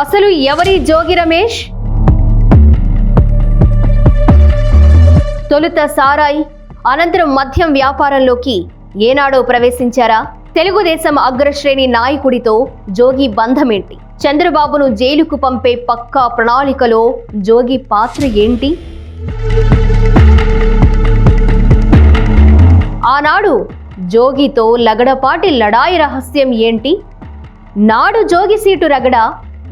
అసలు ఎవరి జోగి రమేష్? తొలుత సారాయి, అనంతరం మద్యం వ్యాపారంలోకి ఏనాడో ప్రవేశించారా? తెలుగుదేశం అగ్రశ్రేణి నాయకుడితో జోగి బంధమేంటి? చంద్రబాబును జైలుకు పంపే పక్కా ప్రణాళికలో జోగి పాత్ర ఏంటి? ఆనాడు జోగితో లగడపాటి లడాయి రహస్యం ఏంటి? నాడు జోగి సీటు రగడ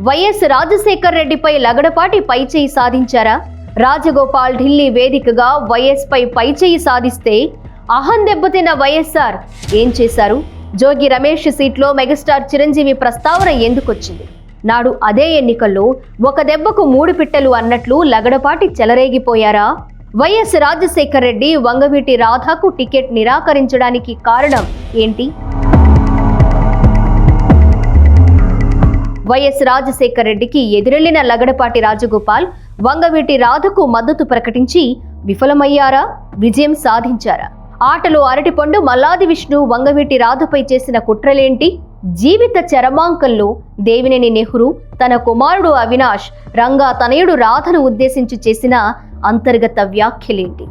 వైఎస్ రాజశేఖర్ రెడ్డిపై లగడపాటి పైచేయి సాధించారా? రాజగోపాల్ ఢిల్లీ వేదికగా వైఎస్ పై పైచేయి సాధిస్తే అహం దెబ్బతిన్న వైఎస్ఆర్ ఏం చేశారు? జోగి రమేష్ సీట్లో మెగాస్టార్ చిరంజీవి ప్రస్తావన ఎందుకొచ్చింది? నాడు అదే ఎన్నికల్లో ఒక దెబ్బకు 3 పిట్టలు అన్నట్లు లగడపాటి చెలరేగిపోయారా? వైఎస్ రాజశేఖర్ రెడ్డి వంగవీటి రాధాకు టికెట్ నిరాకరించడానికి కారణం ఏంటి? వైఎస్ రాజశేఖర్ రెడ్డికి ఎదురెళ్లిన లగడపాటి రాజగోపాల్ వంగవీటి రాధకు మద్దతు ప్రకటించి విఫలమయ్యారా? విజయం సాధించారా? ఆటలో అరటిపండు మల్లాది విష్ణు వంగవీటి రాధపై చేసిన కుట్రలేంటి? జీవిత చరమాంకంలో దేవినేని నెహ్రూ తన కుమారుడు అవినాష్, రంగా తనయుడు రాధను ఉద్దేశించి చేసిన అంతర్గత వ్యాఖ్యలేంటి?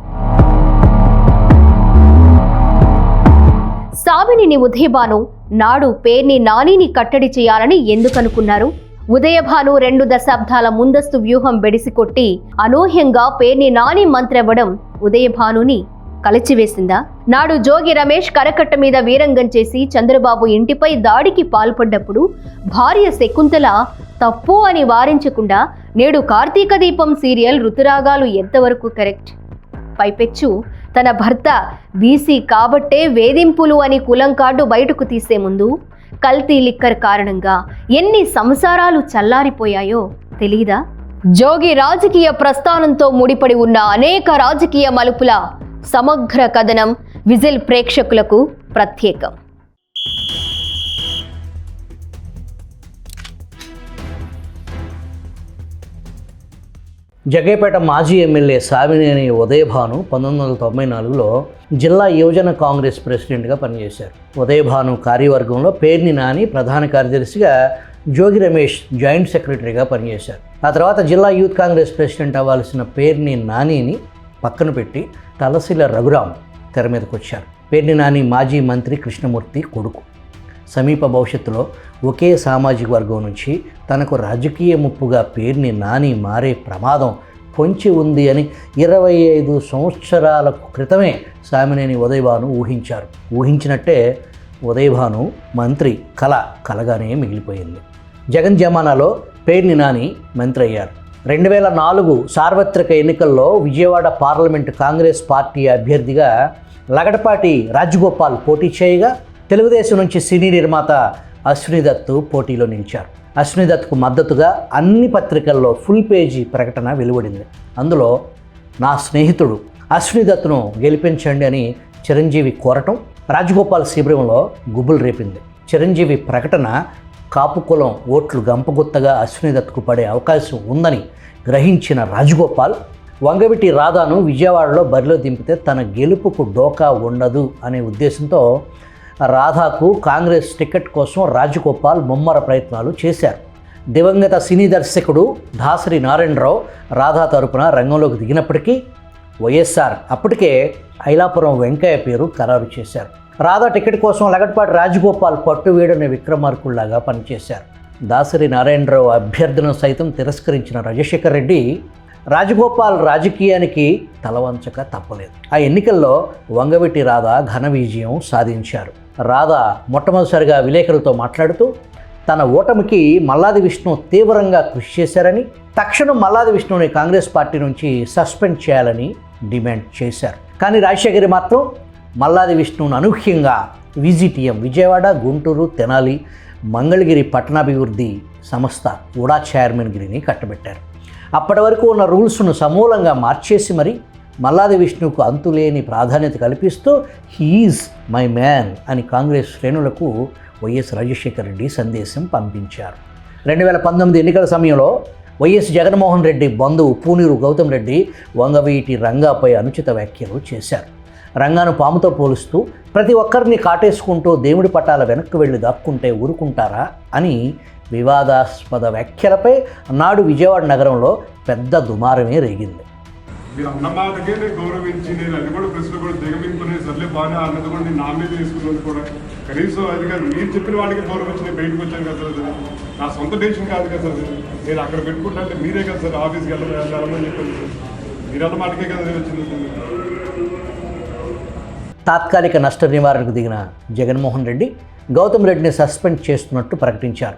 సామినేని ఉదయభాను నాడు పేర్ని నానిని కట్టడి చేయాలని ఎందుకనుకున్నారు? ఉదయభాను 2 దశాబ్దాల ముందస్తు వ్యూహం బెడిసికొట్టి అనూహ్యంగా పేర్ని నాని మంత్రవ్వడం ఉదయభానుని కలిచివేసిందా? నాడు జోగి రమేష్ కరకట్ట మీద వీరంగం చేసి చంద్రబాబు ఇంటిపై దాడికి పాల్పడ్డప్పుడు భార్య శకుంతల తప్పు అని వారించకుండా నేడు కార్తీక దీపం సీరియల్ ఋతురాగాలు ఎంతవరకు కరెక్ట్? పైపెచ్చు తన భర్త బీసీ కాబట్టే వేధింపులు అని కులం కార్డు బయటకు తీసే ముందు కల్తీ లిక్కర్ కారణంగా ఎన్ని సంసారాలు చల్లారిపోయాయో తెలీదా? జోగి రాజకీయ ప్రస్థానంతో ముడిపడి ఉన్న అనేక రాజకీయ మలుపుల సమగ్ర కథనం విజిల్ ప్రేక్షకులకు ప్రత్యేకం. జగ్గైపేట మాజీ ఎమ్మెల్యే సామినేని ఉదయభాను 1994లో జిల్లా యువజన కాంగ్రెస్ ప్రెసిడెంట్గా పనిచేశారు. ఉదయభాను కార్యవర్గంలో పేర్ని నాని ప్రధాన కార్యదర్శిగా, జోగి రమేష్ జాయింట్ సెక్రటరీగా పనిచేశారు. ఆ తర్వాత జిల్లా యూత్ కాంగ్రెస్ ప్రెసిడెంట్ అవ్వాల్సిన పేర్ని నానిని పక్కన పెట్టి తలశీల రఘురాం తెర మీదకు వచ్చారు. పేర్ని నాని మాజీ మంత్రి కృష్ణమూర్తి కొడుకు. సమీప భవిష్యత్తులో ఒకే సామాజిక వర్గం నుంచి తనకు రాజకీయ ముప్పుగా పేర్ని నాని మారే ప్రమాదం పొంచి ఉంది అని 25 సంవత్సరాల క్రితమే సామినేని ఉదయభాను ఊహించారు. ఊహించినట్టే ఉదయభాను మంత్రి కలగానే మిగిలిపోయింది. జగన్ జమానాలో పేర్ని నాని మంత్రి అయ్యారు. 2004 సార్వత్రిక ఎన్నికల్లో విజయవాడ పార్లమెంటు కాంగ్రెస్ పార్టీ అభ్యర్థిగా లగడపాటి రాజగోపాల్ పోటీ చేయగా, తెలుగుదేశం నుంచి సినీ నిర్మాత అశ్విని దత్ పోటీలో నిలిచారు. అశ్విని దత్కు మద్దతుగా అన్ని పత్రికల్లో ఫుల్ పేజీ ప్రకటన వెలువడింది. అందులో నా స్నేహితుడు అశ్విని దత్ను గెలిపించండి అని చిరంజీవి కోరటం రాజగోపాల్ శిబిరంలో గుబులు రేపింది. చిరంజీవి ప్రకటన కాపు కులం ఓట్లు గంపగుత్తగా అశ్విని దత్కు పడే అవకాశం ఉందని గ్రహించిన రాజగోపాల్ వంగవీటి రాధాను విజయవాడలో బరిలో దింపితే తన గెలుపుకు డోకా ఉండదు అనే ఉద్దేశంతో రాధాకు కాంగ్రెస్ టికెట్ కోసం రాజగోపాల్ ముమ్మర ప్రయత్నాలు చేశారు. దివంగత సినీ దర్శకుడు దాసరి నారాయణరావు రాధా తరపున రంగంలోకి దిగినప్పటికీ వైఎస్ఆర్ అప్పటికే ఐలాపురం వెంకయ్య పేరు ఖరారు చేశారు. రాధా టికెట్ కోసం లగడపాటి రాజగోపాల్ పట్టువేడనే విక్రమార్కుల్లాగా పనిచేశారు. దాసరి నారాయణరావు అభ్యర్థనను సైతం తిరస్కరించిన రాజశేఖర్ రెడ్డి రాజగోపాల్ రాజకీయానికి తలవంచక తప్పలేదు. ఆ ఎన్నికల్లో వంగవీటి రాధ ఘన విజయం సాధించారు. రాధ మొట్టమొదటిసారిగా విలేకరులతో మాట్లాడుతూ తన ఓటమికి మల్లాది విష్ణు తీవ్రంగా కృషి చేశారని, తక్షణం మల్లాది విష్ణుని కాంగ్రెస్ పార్టీ నుంచి సస్పెండ్ చేయాలని డిమాండ్ చేశారు. కానీ రాజశేఖర్ మాత్రం మల్లాది విష్ణును అనూహ్యంగా విజిటిఎం విజయవాడ, గుంటూరు, తెనాలి, మంగళగిరి పట్టణాభివృద్ధి సంస్థ ఉడా చైర్మన్ గిరిని కట్టబెట్టారు. అప్పటి వరకు ఉన్న రూల్స్ను సమూలంగా మార్చేసి మరి మల్లాది విష్ణుకు అంతులేని ప్రాధాన్యత కల్పిస్తూ హీఈజ్ మై మ్యాన్ అని కాంగ్రెస్ శ్రేణులకు వైఎస్ రాజశేఖర్ రెడ్డి సందేశం పంపించారు. 2019 ఎన్నికల సమయంలో వైఎస్ జగన్మోహన్ రెడ్డి బంధువు పూనూరు గౌతమ్ రెడ్డి వంగవీటి రంగాపై అనుచిత వ్యాఖ్యలు చేశారు. రంగాను పాముతో పోలుస్తూ ప్రతి ఒక్కరిని కాటేసుకుంటూ దేవుడి పటాల వెనక్కి వెళ్ళి దాక్కుంటే ఊరుకుంటారా అని వివాదాస్పద వ్యాఖ్యలపై నాడు విజయవాడ నగరంలో పెద్ద దుమారమే రేగింది. మీరు అన్న మాటకే నేను గౌరవించి నేను అది కూడా ప్రశ్న కూడా దిగమింపుకునే సర్లే బాగా అన్నది కూడా నేను నా మీద తీసుకున్నది కూడా కనీసం అది కాదు, మీరు చెప్పిన వాడికి గౌరవించి నేను బయటకు వచ్చాను కదా సార్. అది నా సొంత డెసిషన్ కాదు కదా సార్. నేను అక్కడ పెట్టుకుంటే మీరే కదా సార్ ఆఫీస్కి వెళ్ళమని చెప్పాను సార్. మీరు అన్న మాటకే కదా వచ్చింది. తాత్కాలిక నష్ట నివారణకు దిగిన జగన్మోహన్ రెడ్డి గౌతమ్ రెడ్డిని సస్పెండ్ చేస్తున్నట్టు ప్రకటించారు.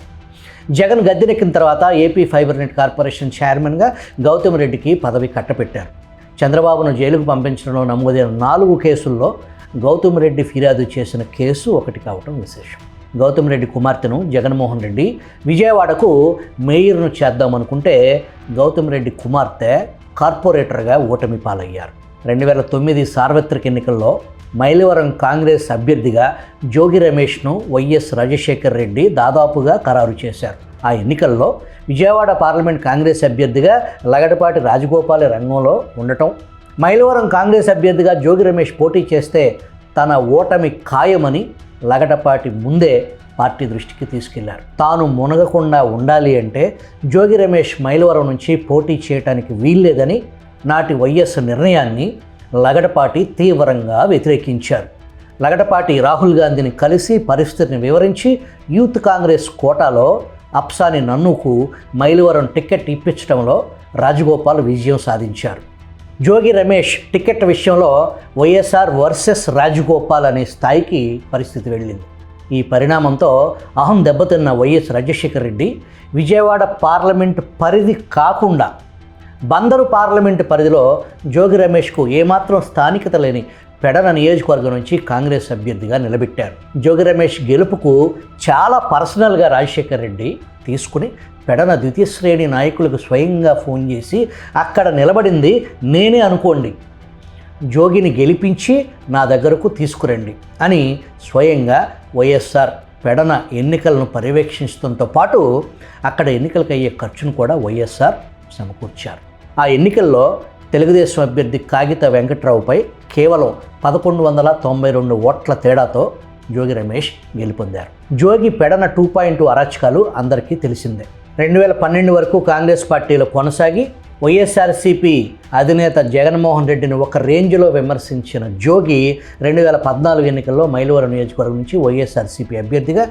జగన్ గద్దెనెక్కిన తర్వాత ఏపీ ఫైబర్ నెట్ కార్పొరేషన్ చైర్మన్గా గౌతమ్ రెడ్డికి పదవి కట్టపెట్టారు. చంద్రబాబును జైలుకు పంపించడంలో నమోదైన 4 కేసుల్లో గౌతమ్ రెడ్డి ఫిర్యాదు చేసిన కేసు ఒకటి కావటం విశేషం. గౌతమ్ రెడ్డి కుమార్తెను జగన్మోహన్ రెడ్డి విజయవాడకు మేయర్ను చేద్దామనుకుంటే గౌతమ్ రెడ్డి కుమార్తె కార్పొరేటర్గా ఓటమి పాలయ్యారు. 2009 సార్వత్రిక ఎన్నికల్లో మైలవరం కాంగ్రెస్ అభ్యర్థిగా జోగి రమేష్ను వైఎస్ రాజశేఖర్ రెడ్డి దాదాపుగా ఖరారు చేశారు. ఆ ఎన్నికల్లో విజయవాడ పార్లమెంట్ కాంగ్రెస్ అభ్యర్థిగా లగడపాటి రాజగోపాల్ రంగంలో ఉండటం, మైలవరం కాంగ్రెస్ అభ్యర్థిగా జోగి రమేష్ పోటీ చేస్తే తన ఓటమి ఖాయమని లగడపాటి ముందే పార్టీ దృష్టికి తీసుకెళ్లారు. తాను మునగకుండా ఉండాలి అంటే జోగి రమేష్ మైలవరం నుంచి పోటీ చేయడానికి వీల్లేదని నాటి వైఎస్ నిర్ణయాన్ని లగడపాటి తీవ్రంగా వ్యతిరేకించారు. లగడపాటి రాహుల్ గాంధీని కలిసి పరిస్థితిని వివరించి యూత్ కాంగ్రెస్ కోటాలో అప్సాని నన్నుకు మైలవరం టికెట్ ఇప్పించడంలో రాజగోపాల్ విజయం సాధించారు. జోగి రమేష్ టికెట్ విషయంలో వైఎస్ఆర్ వర్సెస్ రాజగోపాల్ అనే స్థాయికి పరిస్థితి వెళ్ళింది. ఈ పరిణామంతో అహం దెబ్బతిన్న వైఎస్ రాజశేఖర్ రెడ్డి విజయవాడ పార్లమెంటు పరిధి కాకుండా బందరు పార్లమెంటు పరిధిలో జోగి రమేష్కు ఏమాత్రం స్థానికత లేని పెడన నియోజకవర్గం నుంచి కాంగ్రెస్ అభ్యర్థిగా నిలబెట్టారు. జోగి రమేష్ గెలుపుకు చాలా పర్సనల్గా రాజశేఖర్ రెడ్డి తీసుకుని పెడన ద్వితీయ శ్రేణి నాయకులకు స్వయంగా ఫోన్ చేసి అక్కడ నిలబడింది నేనే అనుకోండి, జోగిని గెలిపించి నా దగ్గరకు తీసుకురండి అని స్వయంగా వైఎస్ఆర్ పెడన ఎన్నికలను పర్యవేక్షించడంతో పాటు అక్కడ ఎన్నికలకు అయ్యే ఖర్చును కూడా వైఎస్ఆర్ సమకూర్చారు. ఆ ఎన్నికల్లో తెలుగుదేశం అభ్యర్థి కాగిత వెంకట్రావుపై కేవలం 1192 ఓట్ల తేడాతో జోగి రమేష్ గెలుపొందారు. జోగి పెడన 2.0 అరాచకాలు అందరికీ తెలిసిందే. 2012 వరకు కాంగ్రెస్ పార్టీలో కొనసాగి వైఎస్ఆర్సీపీ అధినేత జగన్మోహన్ రెడ్డిని ఒక రేంజ్లో విమర్శించిన జోగి 2014 ఎన్నికల్లో మైలవరం నియోజకవర్గం నుంచి వైఎస్ఆర్సీపీ అభ్యర్థిగా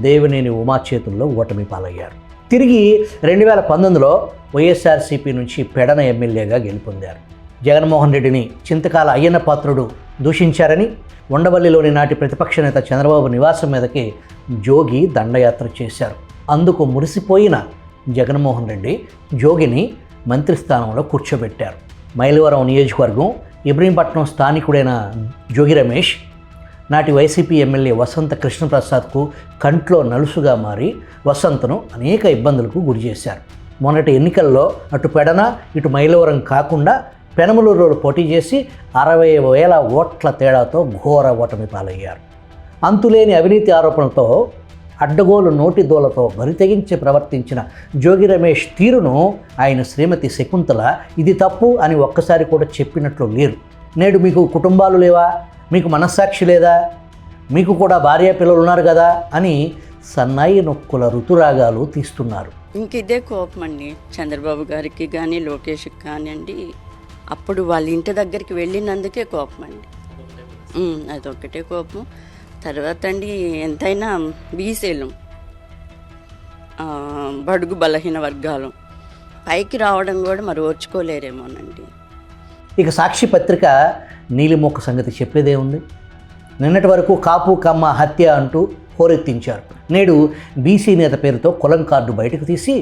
దేవినేని ఉమా చేతుల్లో ఓటమి పాలయ్యారు. తిరిగి 2019లో వైఎస్ఆర్సీపీ నుంచి పెడన ఎమ్మెల్యేగా గెలుపొందారు. జగన్మోహన్ రెడ్డిని చింతకాల అయ్యన్న పాత్రుడు దూషించారని ఉండవల్లిలోని నాటి ప్రతిపక్ష నేత చంద్రబాబు నివాసం మీదకి జోగి దండయాత్ర చేశారు. అందుకు మురిసిపోయిన జగన్మోహన్ రెడ్డి జోగిని మంత్రి స్థానంలో కూర్చోబెట్టారు. మైలవరం నియోజకవర్గం ఇబ్రహీంపట్నం స్థానికుడైన జోగి రమేష్ నాటి వైసీపీ ఎమ్మెల్యే వసంత కృష్ణప్రసాద్కు కంట్లో నలుసుగా మారి వసంతను అనేక ఇబ్బందులకు గురి చేశారు. మొన్నటి ఎన్నికల్లో అటు పెడన ఇటు మైలవరం కాకుండా పెనమలూరులో పోటీ చేసి 60,000 ఓట్ల తేడాతో ఘోర ఓటమి పాలయ్యారు. అంతులేని అవినీతి ఆరోపణలతో అడ్డగోలు నోటి దోలతో బరితెగించి ప్రవర్తించిన జోగి రమేష్ తీరును ఆయన శ్రీమతి శకుంతల ఇది తప్పు అని ఒక్కసారి కూడా చెప్పినట్లు లేరు. నేడు మీకు కుటుంబాలు లేవా, మీకు మనస్సాక్షి లేదా, మీకు కూడా భార్య పిల్లలు ఉన్నారు కదా అని సన్నాయి నొక్కుల ఋతురాగాలు తీస్తున్నారు. ఇంక ఇదే కోపం అండి చంద్రబాబు గారికి కానీ లోకేష్కి కానివ్వండి. అప్పుడు వాళ్ళ ఇంటి దగ్గరికి వెళ్ళినందుకే కోపం అండి, అదొక్కటే కోపం. తర్వాత అండి ఎంతైనా బీసీలు బడుగు బలహీన వర్గాలు పైకి రావడం కూడా మరి ఓర్చుకోలేరేమోనండి. ఇక సాక్షి పత్రిక నీలిమొక్క సంగతి చెప్పేదే ఉంది. నిన్నటి వరకు కాపు కమ్మ హత్య అంటూ హోరెత్తించారు. నేడు బీసీ నేత పేరుతో కులం కార్డు బయటకు తీసి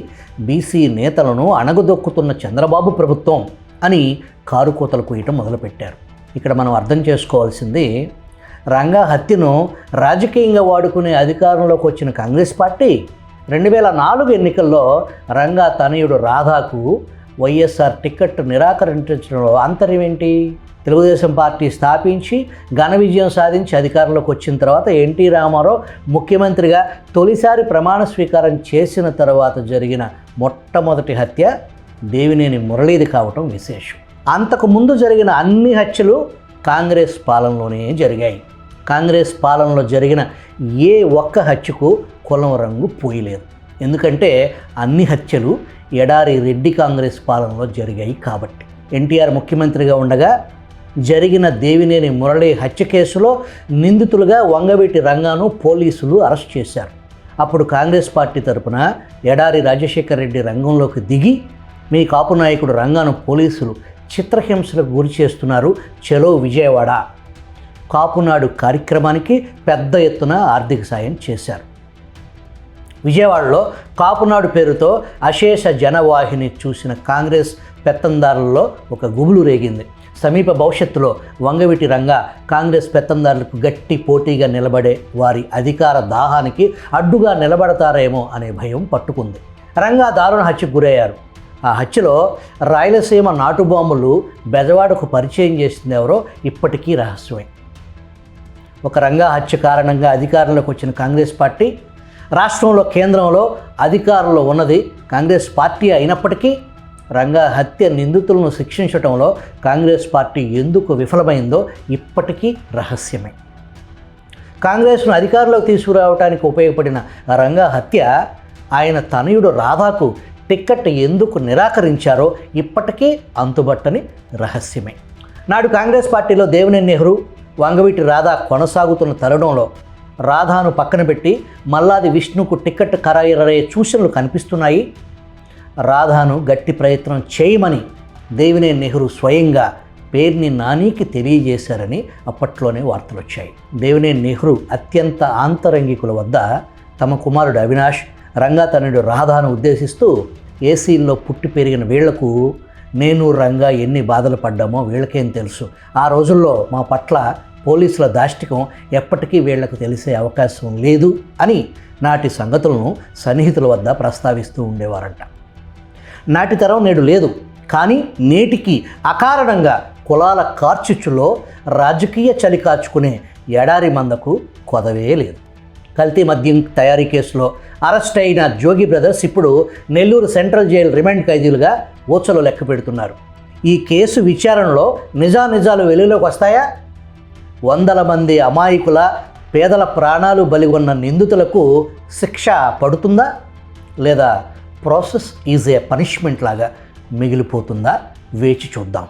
బీసీ నేతలను అణగదొక్కుతున్న చంద్రబాబు ప్రభుత్వం అని కారుకోతలు కూయటం మొదలుపెట్టారు. ఇక్కడ మనం అర్థం చేసుకోవాల్సింది, రంగా హత్యను రాజకీయంగా వాడుకునే అధికారంలోకి వచ్చిన కాంగ్రెస్ పార్టీ 2004 ఎన్నికల్లో రంగా తనయుడు రాధాకు వైఎస్ఆర్ టికెట్ నిరాకరించడంలో ఆంతర్యం ఏంటి? తెలుగుదేశం పార్టీ స్థాపించి ఘన విజయం సాధించి అధికారంలోకి వచ్చిన తర్వాత ఎన్టీ రామారావు ముఖ్యమంత్రిగా తొలిసారి ప్రమాణ స్వీకారం చేసిన తర్వాత జరిగిన మొట్టమొదటి హత్య దేవినేని మురళీది కావటం విశేషం. అంతకుముందు జరిగిన అన్ని హత్యలు కాంగ్రెస్ పాలనలోనే జరిగాయి. కాంగ్రెస్ పాలనలో జరిగిన ఏ ఒక్క హత్యకు కులం రంగు పోయలేదు. ఎందుకంటే అన్ని హత్యలు ఎడారి రెడ్డి కాంగ్రెస్ పాలనలో జరిగాయి కాబట్టి. ఎన్టీఆర్ ముఖ్యమంత్రిగా ఉండగా జరిగిన దేవినేని మురళి హత్య కేసులో నిందితులుగా వంగవీటి రంగాను పోలీసులు అరెస్ట్ చేశారు. అప్పుడు కాంగ్రెస్ పార్టీ తరపున ఎడారి రాజశేఖర రెడ్డి రంగంలోకి దిగి మీ కాపు నాయకుడు రంగాను పోలీసులు చిత్రహింసలకు గురి చేస్తున్నారు, చలో విజయవాడ కాపునాడు కార్యక్రమానికి పెద్ద ఎత్తున ఆర్థిక సాయం చేశారు. విజయవాడలో కాపునాడు పేరుతో అశేష జనవాహిని చూసిన కాంగ్రెస్ పెత్తందారులలో ఒక గుబులు రేగింది. సమీప భవిష్యత్తులో వంగవీటి రంగా కాంగ్రెస్ పెత్తందారులకు గట్టి పోటీగా నిలబడే వారి అధికార దాహానికి అడ్డుగా నిలబడతారేమో అనే భయం పట్టుకుంది. రంగా దారుణ హత్యకు గురయ్యారు. ఆ హత్యలో రాయలసీమ నాటుబాంబులు బెజవాడకు పరిచయం చేసింది ఎవరో ఇప్పటికీ రహస్యమే. ఒక రంగా హత్య కారణంగా అధికారంలోకి వచ్చిన కాంగ్రెస్ పార్టీ రాష్ట్రంలో కేంద్రంలో అధికారంలో ఉన్నది కాంగ్రెస్ పార్టీ అయినప్పటికీ రంగా హత్య నిందితులను శిక్షించడంలో కాంగ్రెస్ పార్టీ ఎందుకు విఫలమైందో ఇప్పటికీ రహస్యమే. కాంగ్రెస్ను అధికారంలోకి తీసుకురావడానికి ఉపయోగపడిన రంగా హత్య ఆయన తనయుడు రాధాకు టిక్కెట్ ఎందుకు నిరాకరించారో ఇప్పటికీ అంతుబట్టని రహస్యమే. నాడు కాంగ్రెస్ పార్టీలో దేవినేని నెహ్రూ, వంగవీటి రాధా కొనసాగుతున్న తరుణంలో రాధాను పక్కన పెట్టి మల్లాది విష్ణుకు టిక్కెట్ ఖరారయ్యే సూచనలు కనిపిస్తున్నాయి. రాధాను గట్టి ప్రయత్నం చేయమని దేవినేని నెహ్రూ స్వయంగా పేర్ని నానికి తెలియజేశారని అప్పట్లోనే వార్తలు వచ్చాయి. దేవినేని నెహ్రూ అత్యంత ఆంతరంగికుల వద్ద తమ కుమారుడు అవినాష్, రంగా తనయుడు రాధాను ఉద్దేశిస్తూ ఏసీల్లో పుట్టి పెరిగిన వీళ్లకు నేను రంగా ఎన్ని బాధలు పడ్డామో వీళ్ళకేం తెలుసు, ఆ రోజుల్లో మా పట్ల పోలీసుల దాష్టికం ఎప్పటికీ వీళ్లకు తెలిసే అవకాశం లేదు అని నాటి సంగతులను సన్నిహితుల వద్ద ప్రస్తావిస్తూ ఉండేవారంట. నాటి తరం నేడు లేదు, కానీ నేటికి అకారణంగా కులాల కార్చిచ్చులో రాజకీయ చలి కాచుకునే ఎడారి మందకు కొదవే లేదు. కల్తీ మద్యం తయారీ కేసులో అరెస్ట్ అయిన జోగి బ్రదర్స్ ఇప్పుడు నెల్లూరు సెంట్రల్ జైలు రిమాండ్ ఖైదీలుగా ఊచలు లెక్క పెడుతున్నారు. ఈ కేసు విచారణలో నిజాలు వెలుగులోకి వస్తాయా? వందల మంది అమాయకుల పేదల ప్రాణాలు బలిగొన్న నిందితులకు శిక్ష పడుతుందా, లేదా ప్రాసెస్ ఈజ్ ఏ పనిష్మెంట్ లాగా మిగిలిపోతుందా? వేచి చూద్దాం.